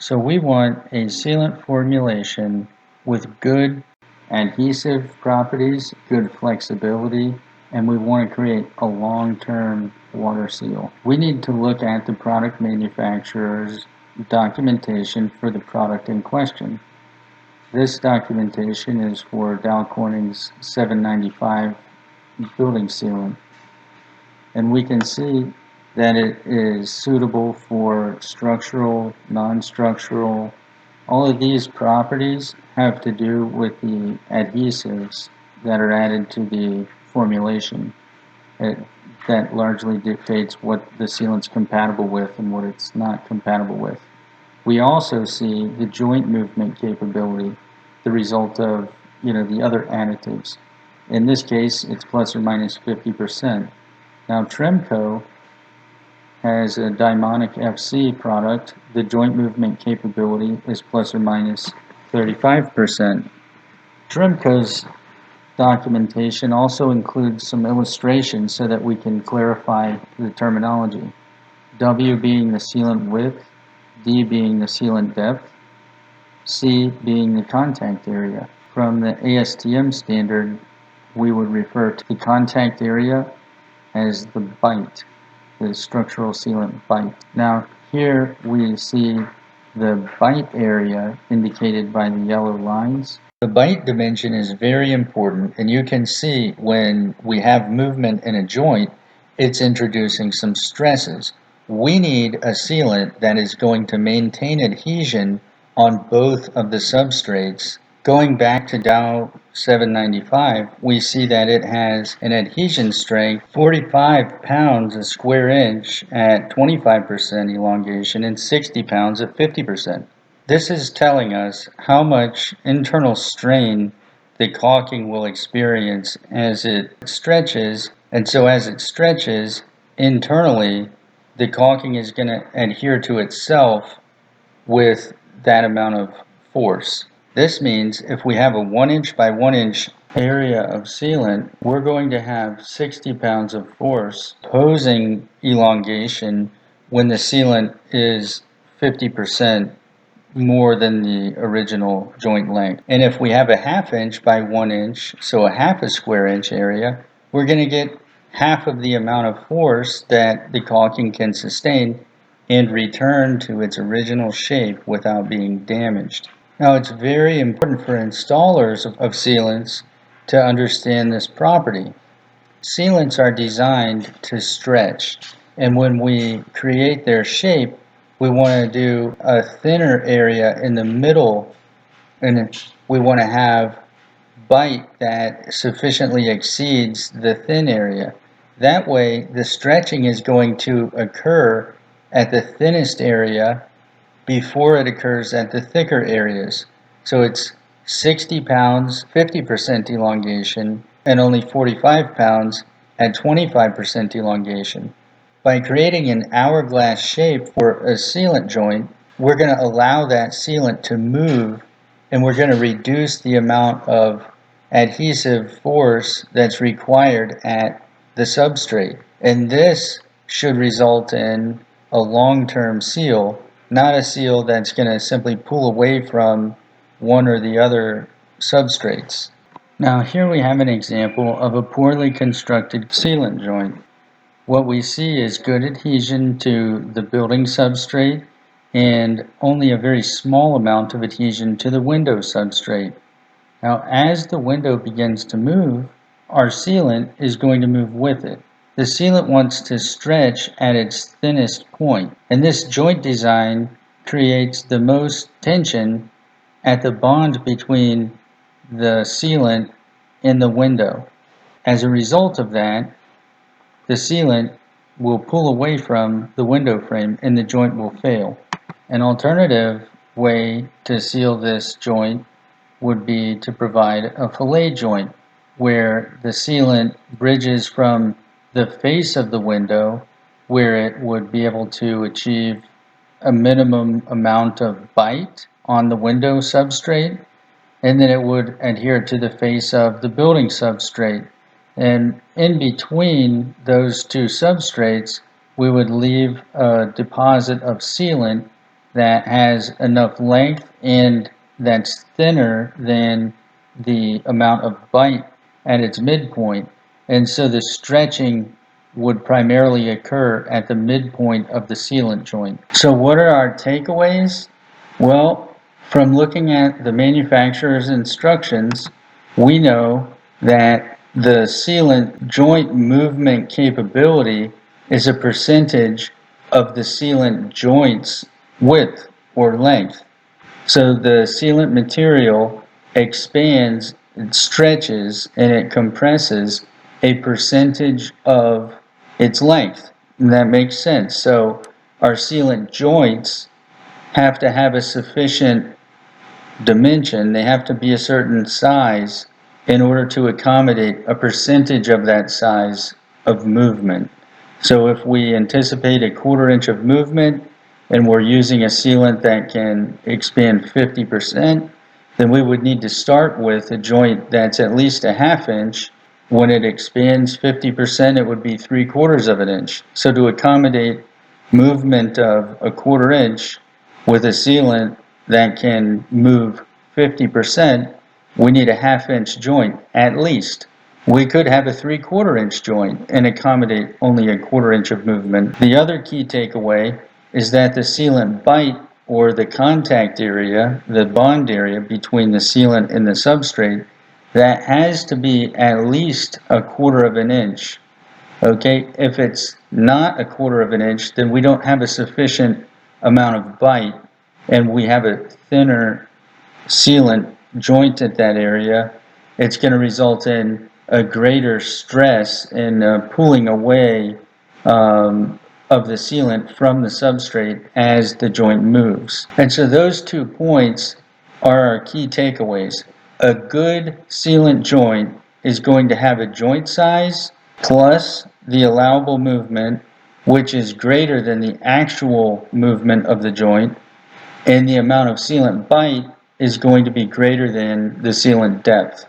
So we want a sealant formulation with good adhesive properties, good flexibility, and we want to create a long-term water seal. We need to look at the product manufacturer's documentation for the product in question. This documentation is for Dow Corning's 795 building sealant, and we can see that it is suitable for structural, non-structural. All of these properties have to do with the adhesives that are added to the formulation. That largely dictates what the sealant's compatible with and what it's not compatible with. We also see the joint movement capability, the result of the other additives. In this case, it's plus or minus 50%. Now Tremco has a Dimonic FC product. The joint movement capability is plus or minus 35%. Tremco's documentation also includes some illustrations so that we can clarify the terminology. W being the sealant width, D being the sealant depth, C being the contact area. From the ASTM standard, we would refer to the contact area as the bite, the structural sealant bite. Now here we see the bite area indicated by the yellow lines. The bite dimension is very important, and you can see when we have movement in a joint, it's introducing some stresses. We need a sealant that is going to maintain adhesion on both of the substrates. Going back to Dow 795, we see that it has an adhesion strength 45 pounds a square inch at 25% elongation and 60 pounds at 50%. This is telling us how much internal strain the caulking will experience as it stretches, and so as it stretches internally, the caulking is going to adhere to itself with that amount of force. This means if we have a 1 inch by 1 inch area of sealant, we're going to have 60 pounds of force opposing elongation when the sealant is 50% more than the original joint length. And if we have a 1/2 inch by 1 inch, so a 1/2 a square inch area, we're going to get half of the amount of force that the caulking can sustain and return to its original shape without being damaged. Now it's very important for installers of sealants to understand this property. Sealants are designed to stretch, and when we create their shape, we want to do a thinner area in the middle, and we want to have bite that sufficiently exceeds the thin area. That way, the stretching is going to occur at the thinnest area before it occurs at the thicker areas. So it's 60 pounds, 50% elongation, and only 45 pounds at 25% elongation. By creating an hourglass shape for a sealant joint, we're going to allow that sealant to move, and we're going to reduce the amount of adhesive force that's required at the substrate. And this should result in a long-term seal, not a seal that's going to simply pull away from one or the other substrates. Now here we have an example of a poorly constructed sealant joint. What we see is good adhesion to the building substrate and only a very small amount of adhesion to the window substrate. Now as the window begins to move, our sealant is going to move with it. The sealant wants to stretch at its thinnest point, and this joint design creates the most tension at the bond between the sealant and the window. As a result of that, the sealant will pull away from the window frame and the joint will fail. An alternative way to seal this joint would be to provide a fillet joint where the sealant bridges from the face of the window, where it would be able to achieve a minimum amount of bite on the window substrate, and then it would adhere to the face of the building substrate. And in between those two substrates, we would leave a deposit of sealant that has enough length and that's thinner than the amount of bite at its midpoint. And so the stretching would primarily occur at the midpoint of the sealant joint. So what are our takeaways? Well, from looking at the manufacturer's instructions, we know that the sealant joint movement capability is a percentage of the sealant joint's width or length. So the sealant material expands, it stretches, and it compresses a percentage of its length. And that makes sense. So our sealant joints have to have a sufficient dimension, they have to be a certain size in order to accommodate a percentage of that size of movement. So if we anticipate a 1/4 inch of movement and we're using a sealant that can expand 50%, then we would need to start with a joint that's at least a 1/2 inch. When it expands 50%, it would be 3/4 of an inch. So to accommodate movement of a 1/4 inch with a sealant that can move 50%, we need a 1/2 inch joint at least. We could have a 3/4 inch joint and accommodate only a 1/4 inch of movement. The other key takeaway is that the sealant bite, or the contact area, the bond area between the sealant and the substrate, that has to be at least a 1/4 of an inch. Okay, if it's not a 1/4 of an inch, then we don't have a sufficient amount of bite and we have a thinner sealant joint at that area. It's going to result in a greater stress and pulling away of the sealant from the substrate as the joint moves. And so those 2 points are our key takeaways. A good sealant joint is going to have a joint size plus the allowable movement, which is greater than the actual movement of the joint, and the amount of sealant bite is going to be greater than the sealant depth.